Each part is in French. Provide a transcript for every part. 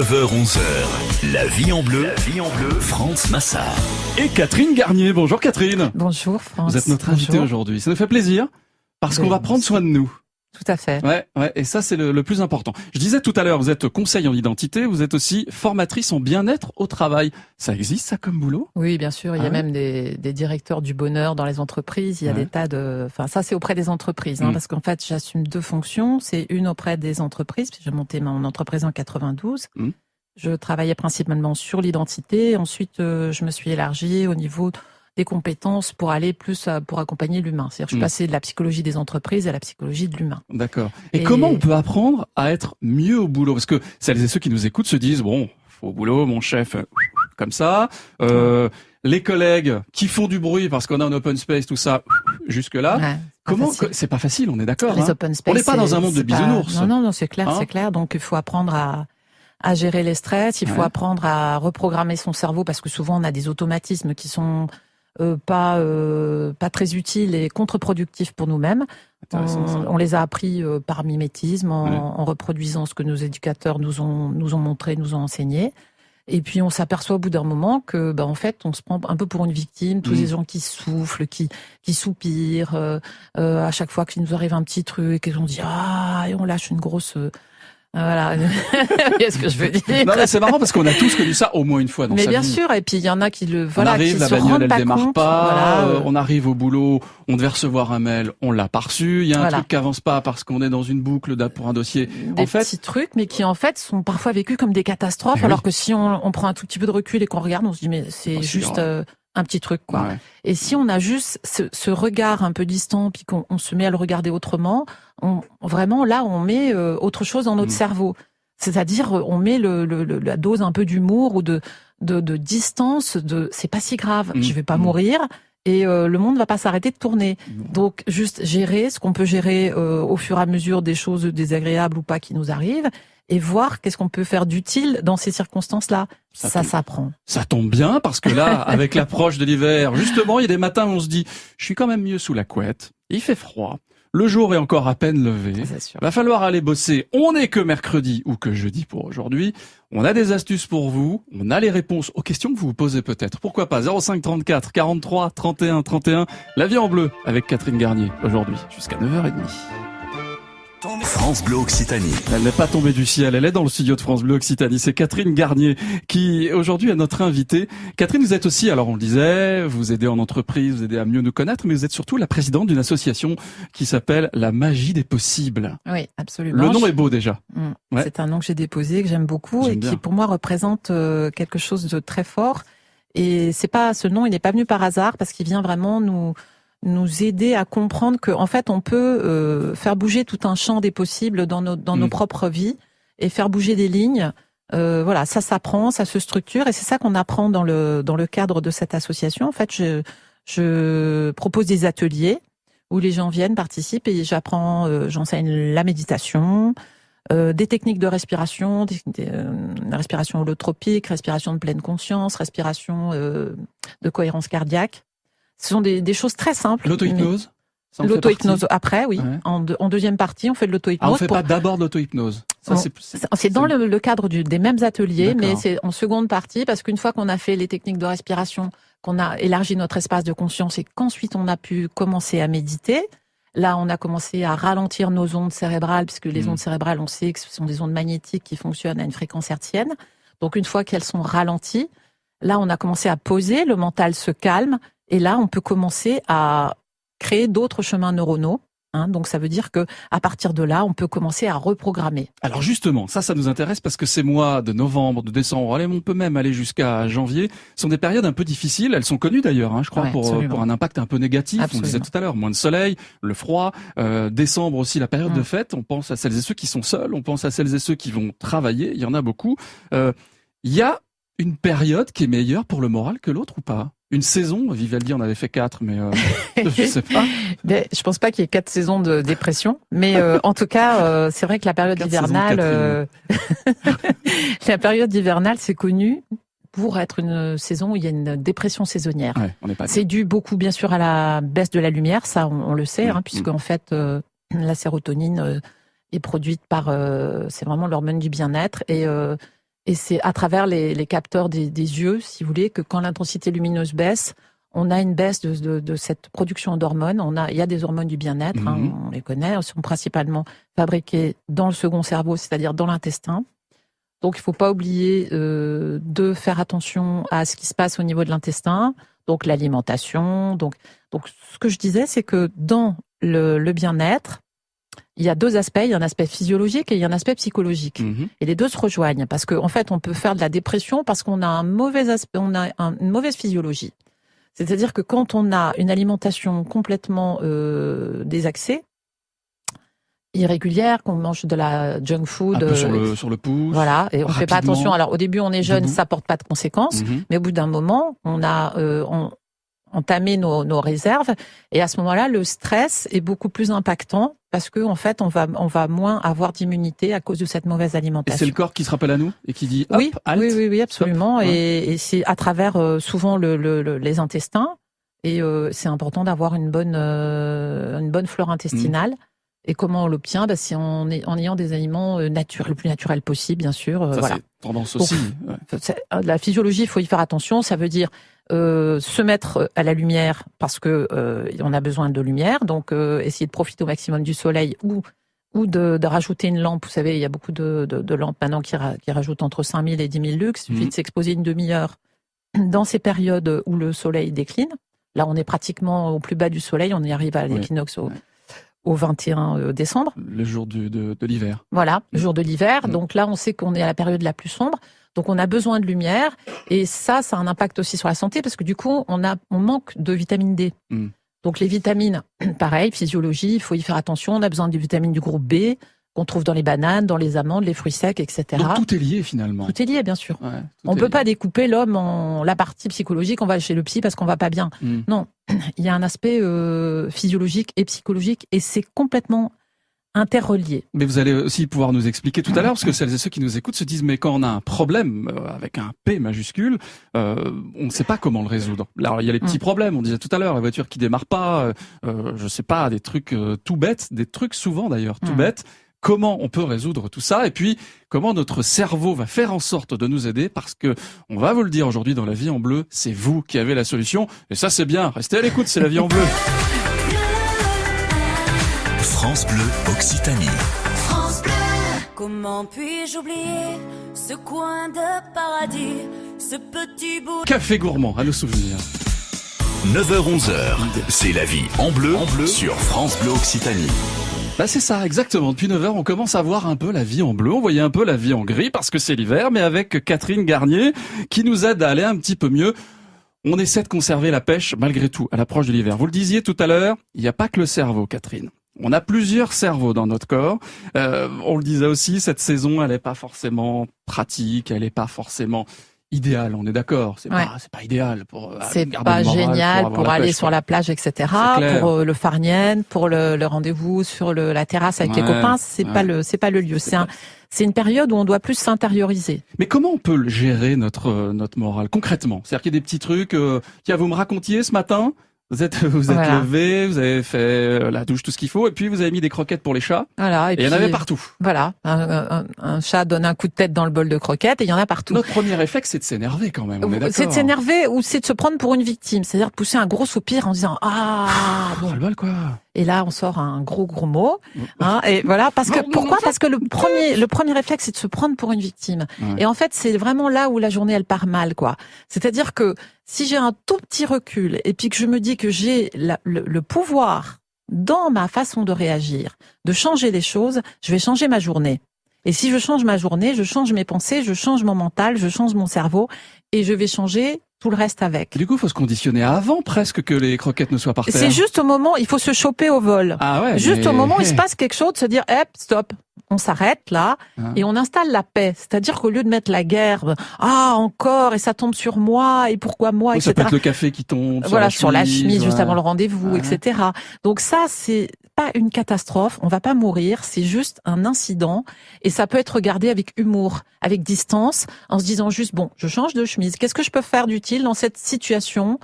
9h-11h, la vie en bleu, France Massard. Et Catherine Garnier. Bonjour Catherine. Bonjour France. Vous êtes notre invitée aujourd'hui. Ça nous fait plaisir parce qu'on va prendre soin de nous. Tout à fait. Ouais, et ça c'est le plus important. Je disais tout à l'heure, vous êtes conseil en identité, vous êtes aussi formatrice en bien-être au travail. Ça existe ça comme boulot ? Oui, bien sûr. Il y a même des directeurs du bonheur dans les entreprises. Il y a des tas de... Enfin, ça c'est auprès des entreprises, parce qu'en fait j'assume deux fonctions. C'est une auprès des entreprises, puis j'ai monté mon entreprise en 92. Je travaillais principalement sur l'identité. Ensuite, je me suis élargie au niveau des compétences pour aller plus pour accompagner l'humain. C'est-à-dire que je suis passée de la psychologie des entreprises à la psychologie de l'humain. D'accord. Et comment on peut apprendre à être mieux au boulot ? Parce que celles et ceux qui nous écoutent se disent, bon, faut au boulot, mon chef, comme ça. Les collègues qui font du bruit parce qu'on a un open space, tout ça, jusque-là. Ouais, comment c'est pas facile, on est d'accord. Les open space, on n'est pas dans un monde de bisounours. Non, c'est clair, c'est clair. Donc il faut apprendre à gérer les stress. Il faut apprendre à reprogrammer son cerveau parce que souvent on a des automatismes qui sont pas très utiles et contre-productifs pour nous-mêmes. On les a appris par mimétisme, en reproduisant ce que nos éducateurs nous ont montré, nous ont enseigné. Et puis on s'aperçoit au bout d'un moment que, en fait, on se prend un peu pour une victime. Tous ces gens qui soufflent, qui soupirent, à chaque fois qu'il nous arrive un petit truc, et on dit et on lâche une grosse. Voilà, qu'est-ce que je veux dire ? Non, mais c'est marrant parce qu'on a tous connu ça au moins une fois dans sa vie. Mais bien sûr, et puis il y en a qui on arrive, qui la se bagnole rendent elle pas démarre compte. pas, on arrive au boulot, on devait recevoir un mail, on l'a pas reçu, il y a un truc qui avance pas parce qu'on est dans une boucle pour un dossier. Des petits trucs, mais qui en fait sont parfois vécus comme des catastrophes, alors que si on prend un tout petit peu de recul et qu'on regarde, on se dit mais c'est juste un petit truc quoi. Ouais. Et si on a juste ce regard un peu distant, puis qu'on se met à le regarder autrement, vraiment là on met autre chose dans notre cerveau. C'est-à-dire, on met la dose un peu d'humour ou de distance. C'est pas si grave. Je vais pas mourir et le monde va pas s'arrêter de tourner. Donc, juste gérer ce qu'on peut gérer au fur et à mesure des choses désagréables ou pas qui nous arrivent et voir qu'est-ce qu'on peut faire d'utile dans ces circonstances-là. Ça s'apprend. Ça tombe bien parce que là, avec l'approche de l'hiver, justement, il y a des matins où on se dit, je suis quand même mieux sous la couette. Il fait froid. Le jour est encore à peine levé. Va falloir aller bosser. On n'est que mercredi ou que jeudi pour aujourd'hui. On a des astuces pour vous. On a les réponses aux questions que vous vous posez peut-être. Pourquoi pas 05 34 43 31 31. La vie en bleu avec Catherine Garnier aujourd'hui jusqu'à 9h30. France Bleu Occitanie. Elle n'est pas tombée du ciel, elle est dans le studio de France Bleu Occitanie. C'est Catherine Garnier qui aujourd'hui est notre invitée. Catherine, vous êtes aussi, alors on le disait, vous aidez en entreprise, vous aidez à mieux nous connaître, mais vous êtes surtout la présidente d'une association qui s'appelle La Magie des Possibles. Oui, absolument. Le nom est beau déjà. C'est un nom que j'ai déposé, que j'aime beaucoup et qui pour moi représente quelque chose de très fort. Et ce nom, il n'est pas venu par hasard parce qu'il vient vraiment nous aider à comprendre que en fait on peut faire bouger tout un champ des possibles dans nos propres vies et faire bouger des lignes. Voilà, ça s'apprend, ça se structure et c'est ça qu'on apprend dans le cadre de cette association. En fait, je propose des ateliers où les gens viennent, participent et j'enseigne la méditation, des techniques de respiration, la respiration holotropique, respiration de pleine conscience, respiration de cohérence cardiaque. Ce sont des choses très simples. L'auto-hypnose ? L'auto-hypnose après, oui. Ouais. En deuxième partie, on fait de l'auto-hypnose. On fait pas d'abord de l'auto-hypnose. C'est dans le cadre des mêmes ateliers, mais c'est en seconde partie parce qu'une fois qu'on a fait les techniques de respiration, qu'on a élargi notre espace de conscience et qu'ensuite on a pu commencer à méditer, là on a commencé à ralentir nos ondes cérébrales puisque les ondes cérébrales, on sait que ce sont des ondes magnétiques qui fonctionnent à une fréquence hertzienne. Donc une fois qu'elles sont ralenties, là on a commencé à poser, le mental se calme. Et là, on peut commencer à créer d'autres chemins neuronaux. Donc, ça veut dire que à partir de là, on peut commencer à reprogrammer. Alors justement, ça nous intéresse parce que ces mois de novembre, de décembre, allez, on peut même aller jusqu'à janvier, sont des périodes un peu difficiles. Elles sont connues d'ailleurs, je crois, pour un impact un peu négatif. Absolument. On disait tout à l'heure, moins de soleil, le froid. Décembre aussi, la période de fête. On pense à celles et ceux qui sont seuls. On pense à celles et ceux qui vont travailler. Il y en a beaucoup. Il y a une période qui est meilleure pour le moral que l'autre ou pas ? Une saison, Vivaldi en avait fait 4, mais je sais pas. Je pense pas qu'il y ait 4 saisons de dépression, mais en tout cas, c'est vrai que la période hivernale, la période hivernale, c'est connu pour être une saison où il y a une dépression saisonnière. Ouais, c'est dû beaucoup, bien sûr, à la baisse de la lumière, ça on le sait, puisque en fait, la sérotonine est produite par, c'est vraiment l'hormone du bien-être Et c'est à travers les capteurs des yeux, si vous voulez, que quand l'intensité lumineuse baisse, on a une baisse de cette production d'hormones. Il y a des hormones du bien-être, on les connaît, elles sont principalement fabriquées dans le second cerveau, c'est-à-dire dans l'intestin. Donc il ne faut pas oublier de faire attention à ce qui se passe au niveau de l'intestin, donc l'alimentation. Donc ce que je disais, c'est que dans le bien-être, il y a deux aspects, il y a un aspect physiologique et il y a un aspect psychologique. Et les deux se rejoignent parce qu'en fait, on peut faire de la dépression parce qu'on a une mauvaise physiologie. C'est-à-dire que quand on a une alimentation complètement désaxée, irrégulière, qu'on mange de la junk food, un peu sur le pouce, voilà, et on fait pas attention. Alors au début, on est jeune, ça porte pas de conséquences, mais au bout d'un moment, on a entamé nos réserves, et à ce moment-là, le stress est beaucoup plus impactant parce que en fait, on va moins avoir d'immunité à cause de cette mauvaise alimentation. Et c'est le corps qui se rappelle à nous et qui dit hop, halt. Oui, absolument. Et c'est à travers souvent les intestins. Et c'est important d'avoir une bonne flore intestinale. Et comment on l'obtient? C'est en ayant des aliments le plus naturels possible, bien sûr. Ça, voilà. c'est tendance aussi. La physiologie, il faut y faire attention. Ça veut dire se mettre à la lumière parce que on a besoin de lumière. Donc, essayer de profiter au maximum du soleil ou de rajouter une lampe. Vous savez, il y a beaucoup de lampes maintenant qui rajoutent entre 5 000 et 10 000 lux. Il suffit de s'exposer une demi-heure dans ces périodes où le soleil décline. Là, on est pratiquement au plus bas du soleil. On y arrive à l'équinoxe au 21 décembre. Le jour de l'hiver. Voilà, le jour de l'hiver. Donc là, on sait qu'on est à la période la plus sombre. Donc on a besoin de lumière. Et ça a un impact aussi sur la santé parce que du coup, on manque de vitamine D. Donc les vitamines, pareil, physiologie, il faut y faire attention. On a besoin des vitamines du groupe B qu'on trouve dans les bananes, dans les amandes, les fruits secs, etc. Donc tout est lié finalement. Tout est lié, bien sûr. Ouais, on peut pas découper l'homme en la partie psychologique, on va chez le psy parce qu'on va pas bien. Non, il y a un aspect physiologique et psychologique et c'est complètement interrelié. Mais vous allez aussi pouvoir nous expliquer tout à l'heure, parce que celles et ceux qui nous écoutent se disent mais quand on a un problème avec un P majuscule, on ne sait pas comment le résoudre. Alors il y a les petits problèmes, on disait tout à l'heure, la voiture qui démarre pas, je sais pas, des trucs tout bêtes, des trucs souvent d'ailleurs tout bêtes. Comment on peut résoudre tout ça et puis comment notre cerveau va faire en sorte de nous aider parce que on va vous le dire aujourd'hui dans La Vie en Bleu, c'est vous qui avez la solution et ça c'est bien. Restez à l'écoute, c'est La Vie en Bleu. France Bleu Occitanie. France Bleu. Comment puis-je oublier ce coin de paradis, ce petit bout. Café gourmand à nos souvenirs. 9h-11h, c'est La Vie en bleu sur France Bleu Occitanie. Bah c'est ça, exactement. Depuis 9h, on commence à voir un peu la vie en bleu. On voyait un peu la vie en gris parce que c'est l'hiver, mais avec Catherine Garnier qui nous aide à aller un petit peu mieux. On essaie de conserver la pêche malgré tout à l'approche de l'hiver. Vous le disiez tout à l'heure, il n'y a pas que le cerveau, Catherine. On a plusieurs cerveaux dans notre corps. On le disait aussi, cette saison, elle n'est pas forcément pratique, elle n'est pas forcément idéal, on est d'accord. C'est pas idéal pour c'est pas génial pour aller sur la plage, etc. Pour le farnienne, pour le rendez-vous sur la terrasse avec les copains, c'est pas le lieu. C'est une période où on doit plus s'intérioriser. Mais comment on peut gérer notre morale concrètement? C'est-à-dire qu'il y a des petits trucs. Vous me racontiez ce matin. Vous êtes levé, vous avez fait la douche, tout ce qu'il faut, et puis vous avez mis des croquettes pour les chats. Voilà. Et il y en avait partout. Voilà. Un chat donne un coup de tête dans le bol de croquettes et il y en a partout. Notre premier réflexe, c'est de s'énerver quand même. On est d'accord. C'est de s'énerver ou c'est de se prendre pour une victime. C'est-à-dire de pousser un gros soupir en disant bon. Le bol, quoi. Et là, on sort un gros mot. Et voilà. Pourquoi? Parce que le premier réflexe, c'est de se prendre pour une victime. Ouais. Et en fait, c'est vraiment là où la journée, elle part mal, quoi. C'est-à-dire que si j'ai un tout petit recul et puis que je me dis que j'ai le pouvoir dans ma façon de réagir, de changer les choses, je vais changer ma journée. Et si je change ma journée, je change mes pensées, je change mon mental, je change mon cerveau et je vais changer tout le reste avec. Du coup, il faut se conditionner avant presque que les croquettes ne soient par terre. C'est juste au moment, il faut se choper au vol. Ah ouais, juste au moment où il se passe quelque chose, de se dire, stop. On s'arrête là et on installe la paix. C'est-à-dire qu'au lieu de mettre la guerre, encore et ça tombe sur moi et pourquoi moi, etc. Ça peut être le café qui tombe sur la chemise juste avant le rendez-vous, etc. Donc ça, c'est pas une catastrophe. On va pas mourir. C'est juste un incident et ça peut être regardé avec humour, avec distance, en se disant juste je change de chemise. Qu'est-ce que je peux faire d'utile dans cette situation?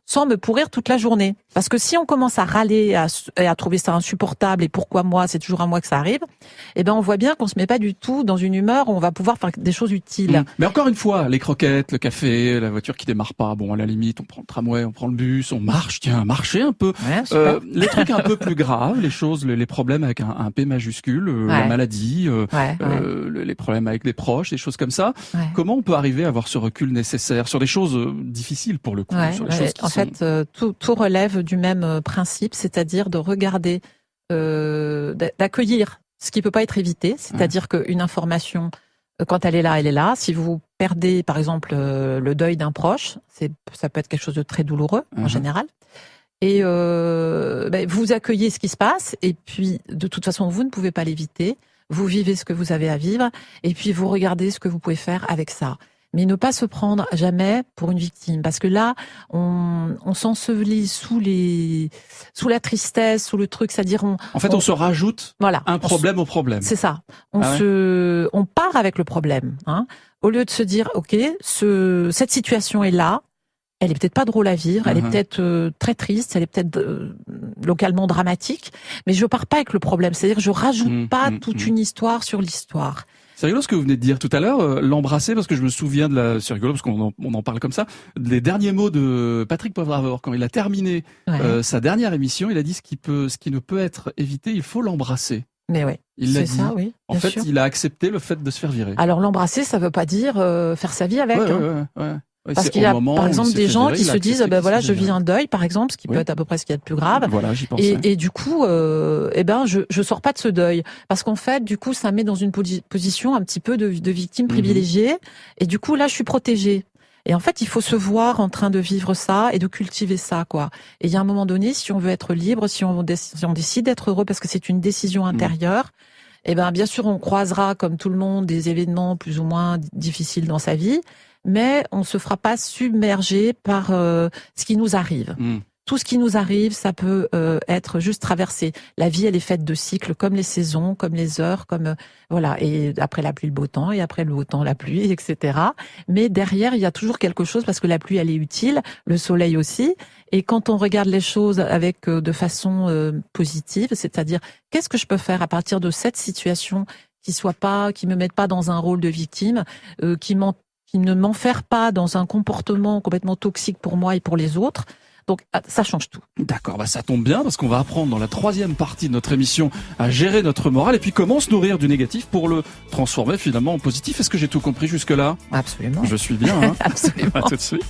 sans me pourrir toute la journée. Parce que si on commence à râler et à trouver ça insupportable, et pourquoi moi, c'est toujours à moi que ça arrive, eh ben on voit bien qu'on se met pas du tout dans une humeur où on va pouvoir faire des choses utiles. Mais encore une fois, les croquettes, le café, la voiture qui démarre pas, bon, à la limite, on prend le tramway, on prend le bus, on marche, marcher un peu. Ouais, les trucs un peu plus graves, les choses, les problèmes avec un P majuscule, la maladie, les problèmes avec les proches, des choses comme ça. Ouais. Comment on peut arriver à avoir ce recul nécessaire sur des choses difficiles pour le coup, sur les choses qui en fait, tout relève du même principe, c'est-à-dire de regarder, d'accueillir ce qui peut pas être évité, c'est-à-dire qu'une information, quand elle est là. Si vous perdez, par exemple, le deuil d'un proche, ça peut être quelque chose de très douloureux en général. Et vous accueillez ce qui se passe, et puis de toute façon, vous ne pouvez pas l'éviter. Vous vivez ce que vous avez à vivre, et puis vous regardez ce que vous pouvez faire avec ça. Mais ne pas se prendre jamais pour une victime, parce que là, on s'ensevelit sous la tristesse, sous le truc, c'est-à-dire on se rajoute un problème au problème. C'est ça. On part avec le problème, hein, au lieu de se dire, ok, cette situation est là. Elle est peut-être pas drôle à vivre, elle est peut-être très triste, elle est peut-être localement dramatique, mais je pars pas avec le problème. C'est-à-dire que je rajoute pas toute une histoire sur l'histoire. C'est rigolo ce que vous venez de dire tout à l'heure, l'embrasser, parce que je me souviens c'est rigolo parce qu'on en parle comme ça, des derniers mots de Patrick Poivre-Arvor quand il a terminé sa dernière émission. Il a dit ce qui ne peut être évité, il faut l'embrasser. Mais oui, il l'a dit. Ça, oui. En fait, il a accepté le fait de se faire virer. Alors l'embrasser, ça veut pas dire faire sa vie avec. Ouais. Parce qu'il y a, par exemple, des gens qui se disent, je vis un deuil, par exemple, ce qui peut être à peu près ce qu'il y a de plus grave. Voilà, j'y pensais. Et du coup, je sors pas de ce deuil. Parce qu'en fait, du coup, ça met dans une position un petit peu de victime privilégiée. Et du coup, là, je suis protégée. Et en fait, il faut se voir en train de vivre ça et de cultiver ça, quoi. Et il y a un moment donné, si on veut être libre, si on décide d'être heureux, parce que c'est une décision intérieure, bien sûr, on croisera, comme tout le monde, des événements plus ou moins difficiles dans sa vie. Mais on se fera pas submerger par ce qui nous arrive. Tout ce qui nous arrive, ça peut être juste traversé. La vie, elle est faite de cycles, comme les saisons, comme les heures, comme et après la pluie, le beau temps, et après le beau temps, la pluie, etc. Mais derrière, il y a toujours quelque chose, parce que la pluie, elle est utile, le soleil aussi. Et quand on regarde les choses avec de façon positive, c'est-à-dire qu'est-ce que je peux faire à partir de cette situation qui me mette pas dans un rôle de victime, qui ne m'enferme pas dans un comportement complètement toxique pour moi et pour les autres. Donc, ça change tout. D'accord, ça tombe bien parce qu'on va apprendre dans la troisième partie de notre émission à gérer notre morale et puis comment se nourrir du négatif pour le transformer finalement en positif. Est-ce que j'ai tout compris jusque-là ? Absolument. Je suis bien, hein. Absolument. À tout de suite.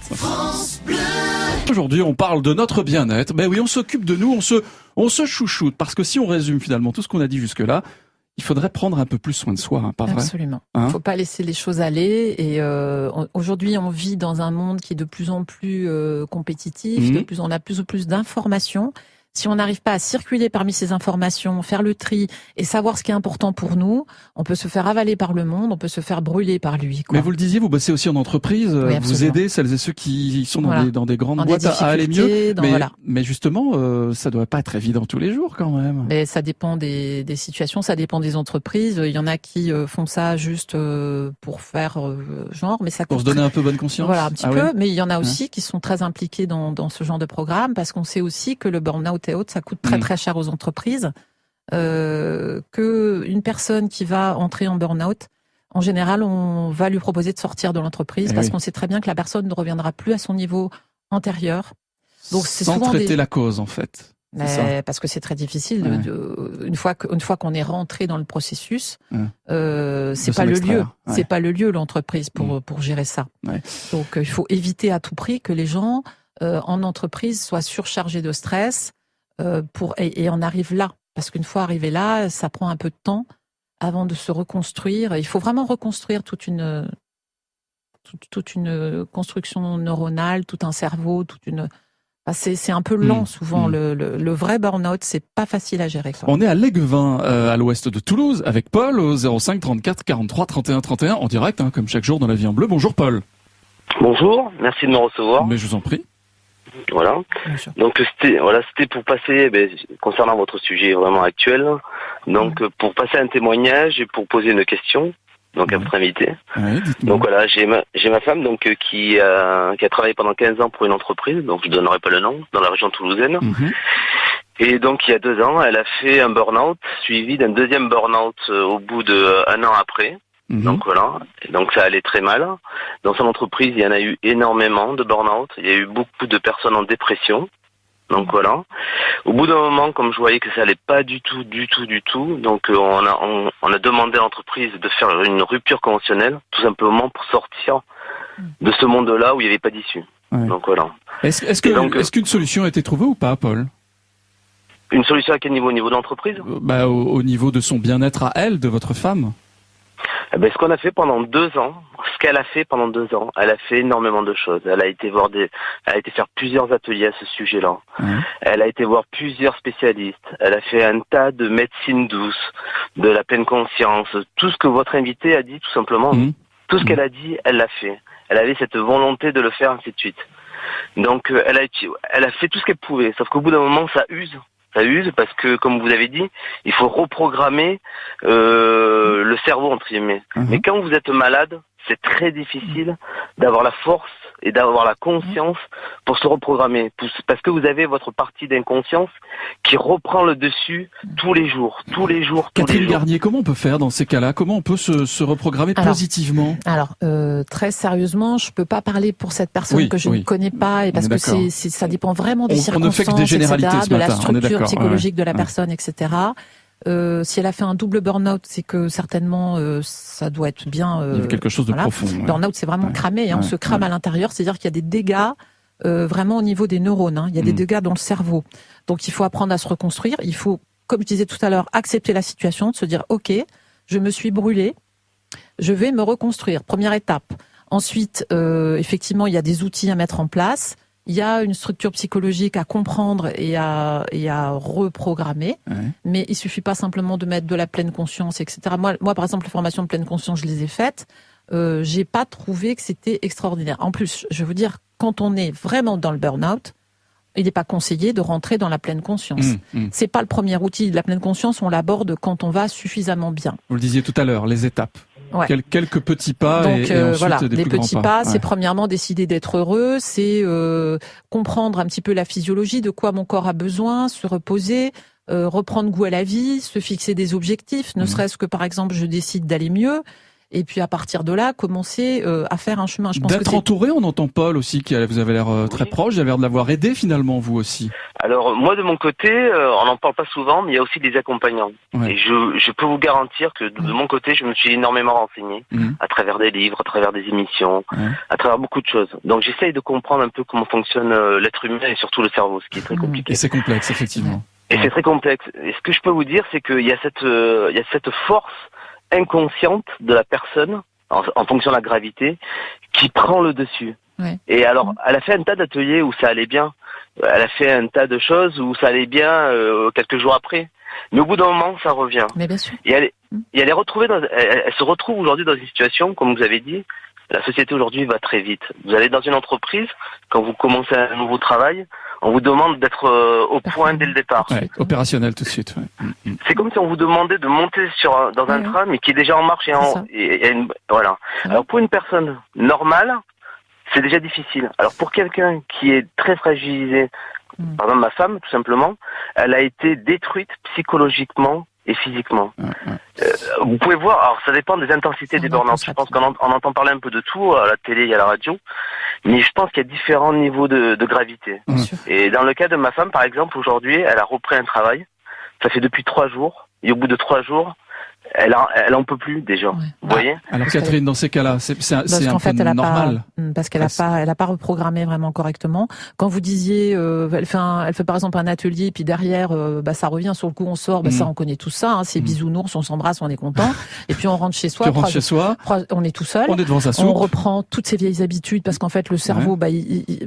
Aujourd'hui, on parle de notre bien-être. Ben oui, on s'occupe de nous, on se chouchoute parce que si on résume finalement tout ce qu'on a dit jusque-là, il faudrait prendre un peu plus soin de soi, pas vrai ? Absolument. Il ne faut pas laisser les choses aller. Et aujourd'hui, on vit dans un monde qui est de plus en plus compétitif. On a plus en plus d'informations. Si on n'arrive pas à circuler parmi ces informations, faire le tri et savoir ce qui est important pour nous, on peut se faire avaler par le monde, on peut se faire brûler par lui. Mais vous le disiez, vous bossez aussi en entreprise, vous aidez celles et ceux qui sont dans des grandes boîtes à aller mieux. Mais justement, ça doit pas être évident tous les jours quand même. Mais ça dépend des situations, ça dépend des entreprises. Il y en a qui font ça juste pour faire mais ça pour se donner un peu bonne conscience. Voilà, un petit peu. Mais il y en a aussi qui sont très impliqués dans ce genre de programme parce qu'on sait aussi que le burn-out et autres, ça coûte très très cher aux entreprises. Que une personne qui va entrer en burn-out, en général, on va lui proposer de sortir de l'entreprise parce qu'on sait très bien que la personne ne reviendra plus à son niveau antérieur. Donc c'est sans souvent traiter la cause en fait. Parce que c'est très difficile. Une fois qu'on est rentré dans le processus, c'est pas le lieu. C'est pas le lieu l'entreprise pour gérer ça. Donc il faut éviter à tout prix que les gens en entreprise soient surchargés de stress. Et on arrive là, parce qu'une fois arrivé là, ça prend un peu de temps avant de se reconstruire. Il faut vraiment reconstruire toute une construction neuronale, tout un cerveau, c'est un peu lent souvent. Le vrai burn-out, c'est pas facile à gérer. On est à Léguevin, à l'ouest de Toulouse, avec Paul au 05 34 43 31 31 en direct, comme chaque jour dans La Vie en Bleu. Bonjour Paul. Bonjour, merci de me recevoir. Mais je vous en prie. Voilà. Donc c'était pour passer, concernant votre sujet vraiment actuel, donc pour passer un témoignage et pour poser une question. donc à votre invité. Ouais, donc voilà, j'ai ma femme donc qui a travaillé pendant 15 ans pour une entreprise, donc je donnerai pas le nom, dans la région toulousaine. Et donc il y a 2 ans, elle a fait un burn-out suivi d'un deuxième burn-out au bout d'1 an après. Donc voilà, et donc ça allait très mal. Dans son entreprise, il y en a eu énormément de burn-out. Il y a eu beaucoup de personnes en dépression. Donc voilà. Au bout d'un moment, comme je voyais que ça allait pas du tout, donc on a demandé à l'entreprise de faire une rupture conventionnelle, tout simplement pour sortir de ce monde-là où il n'y avait pas d'issue. Ouais. Donc voilà. Est-ce qu'une solution a été trouvée ou pas, Paul? Une solution à quel niveau? Au niveau de l'entreprise? Au niveau de son bien-être à elle, de votre femme. Ce qu'on a fait pendant 2 ans, elle a fait énormément de choses. Elle a été faire plusieurs ateliers à ce sujet-là. Elle a été voir plusieurs spécialistes. Elle a fait un tas de médecine douce, de la pleine conscience, tout ce que votre invité a dit, tout simplement. Tout ce qu'elle a dit, elle l'a fait. Elle avait cette volonté de le faire, ainsi de suite. Donc, elle a fait tout ce qu'elle pouvait. Sauf qu'au bout d'un moment, ça use. Ça use parce que, comme vous avez dit, il faut reprogrammer le cerveau, entre guillemets. Mais quand vous êtes malade, c'est très difficile d'avoir la force et d'avoir la conscience pour se reprogrammer. Parce que vous avez votre partie d'inconscience qui reprend le dessus tous les jours. Catherine Garnier, comment on peut faire dans ces cas-là? Comment on peut se reprogrammer positivement? Alors, très sérieusement, je peux pas parler pour cette personne que je ne connais pas, et parce que ça dépend vraiment des circonstances, on ne fait que des généralités etc., de la structure psychologique de la personne, etc. Si elle a fait un double burn-out, c'est que certainement ça doit être bien. Il y a quelque chose de profond. Burn-out, c'est vraiment cramé. On se crame à l'intérieur, c'est-à-dire qu'il y a des dégâts vraiment au niveau des neurones. Il y a des dégâts dans le cerveau. Donc il faut apprendre à se reconstruire. Il faut, comme je disais tout à l'heure, accepter la situation, de se dire ok, je me suis brûlé, je vais me reconstruire. Première étape. Ensuite, effectivement, il y a des outils à mettre en place. Il y a une structure psychologique à comprendre et à reprogrammer, mais il suffit pas simplement de mettre de la pleine conscience, etc. Moi, par exemple, les formations de pleine conscience, je les ai faites. J'ai pas trouvé que c'était extraordinaire. En plus, je veux vous dire, quand on est vraiment dans le burn-out, il n'est pas conseillé de rentrer dans la pleine conscience. C'est pas le premier outil. La pleine conscience, on l'aborde quand on va suffisamment bien. Vous le disiez tout à l'heure, les étapes. Quelques petits pas. Donc, et ensuite des plus petits grands pas. C'est premièrement décider d'être heureux, c'est comprendre un petit peu la physiologie, de quoi mon corps a besoin, se reposer, reprendre goût à la vie, se fixer des objectifs, ne serait-ce que par exemple je décide d'aller mieux. Et puis à partir de là, commencer à faire un chemin. Je pense d'être entouré, on entend Paul aussi, vous avez l'air très proche, vous avez l'air de l'avoir aidé finalement, vous aussi. Alors moi de mon côté, on n'en parle pas souvent, mais il y a aussi des accompagnants. Et je peux vous garantir que de mon côté, je me suis énormément renseigné à travers des livres, à travers des émissions, à travers beaucoup de choses. Donc j'essaye de comprendre un peu comment fonctionne l'être humain et surtout le cerveau, ce qui est très compliqué. Et c'est complexe, effectivement. Et c'est très complexe. Et ce que je peux vous dire, c'est qu'il y a cette force inconsciente de la personne, en fonction de la gravité, qui prend le dessus. Et alors, elle a fait un tas d'ateliers où ça allait bien. Elle a fait un tas de choses où ça allait bien quelques jours après. Mais au bout d'un moment, ça revient. Mais bien sûr. Et elle se retrouve aujourd'hui dans une situation, comme vous avez dit, la société aujourd'hui va très vite. Vous allez dans une entreprise, quand vous commencez un nouveau travail, on vous demande d'être au point dès le départ. Opérationnel tout de suite. C'est comme si on vous demandait de monter dans un tram, mais qui est déjà en marche voilà. Alors pour une personne normale, c'est déjà difficile. Alors pour quelqu'un qui est très fragilisé, par exemple ma femme, tout simplement, elle a été détruite psychologiquement et physiquement. Vous pouvez voir, alors ça dépend des intensités des burn-out. Je pense qu'on entend parler un peu de tout à la télé et à la radio, mais je pense qu'il y a différents niveaux de gravité. Et dans le cas de ma femme, par exemple, aujourd'hui, elle a repris un travail. Ça fait depuis 3 jours, et au bout de 3 jours, elle en peut plus déjà. Vous voyez? Alors Catherine, dans ces cas-là, c'est un peu normal. Parce qu'elle a pas reprogrammé vraiment correctement. Quand vous disiez, elle fait par exemple un atelier, puis derrière, ça revient sur le coup, on sort, ça on connaît tout ça. C'est bisounours, on s'embrasse, on est content. Et puis on rentre chez soi. On est tout seul. On est devant sa soupe. On reprend toutes ses vieilles habitudes parce qu'en fait le cerveau,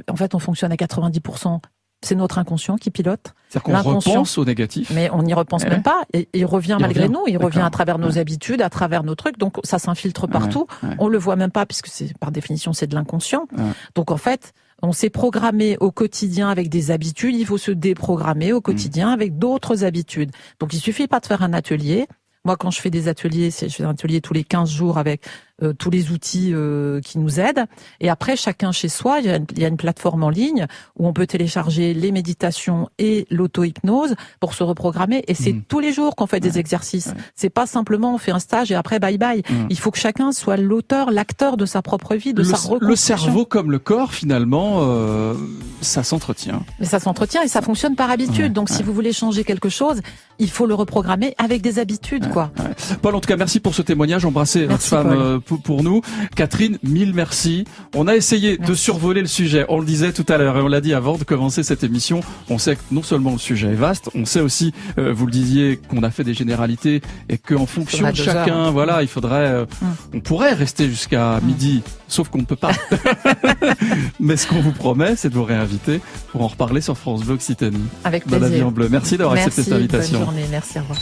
en fait on fonctionne à 90%. C'est notre inconscient qui pilote. C'est-à-dire qu'on repense au négatif. Mais on n'y repense même pas. Et il revient malgré nous. Il revient à travers nos habitudes, à travers nos trucs. Donc ça s'infiltre partout. On le voit même pas puisque par définition c'est de l'inconscient. Donc en fait, on s'est programmé au quotidien avec des habitudes. Il faut se déprogrammer au quotidien avec d'autres habitudes. Donc il suffit pas de faire un atelier. Moi, quand je fais des ateliers, je fais un atelier tous les 15 jours avec tous les outils qui nous aident. Et après, chacun chez soi, il y a une plateforme en ligne où on peut télécharger les méditations et l'auto-hypnose pour se reprogrammer. Et c'est tous les jours qu'on fait des exercices. C'est pas simplement on fait un stage et après bye bye. Il faut que chacun soit l'auteur, l'acteur de sa propre vie, de sa reconstruction. Le cerveau comme le corps, finalement, ça s'entretient. Mais ça s'entretient et ça fonctionne par habitude. Donc si vous voulez changer quelque chose, il faut le reprogrammer avec des habitudes, quoi. Paul, en tout cas, merci pour ce témoignage. Embrassez votre femme pour nous. Catherine, mille merci. On a essayé de survoler le sujet. On le disait tout à l'heure et on l'a dit avant de commencer cette émission. On sait que non seulement le sujet est vaste, on sait aussi, vous le disiez, qu'on a fait des généralités et qu'en fonction de chacun, voilà, il faudrait, on pourrait rester jusqu'à midi, sauf qu'on ne peut pas. Mais ce qu'on vous promet, c'est de vous réinviter pour en reparler sur France Bleu Occitanie. Avec plaisir. Dans La Vie en Bleu. Merci d'avoir accepté cette invitation. Bonne journée. Merci, au revoir.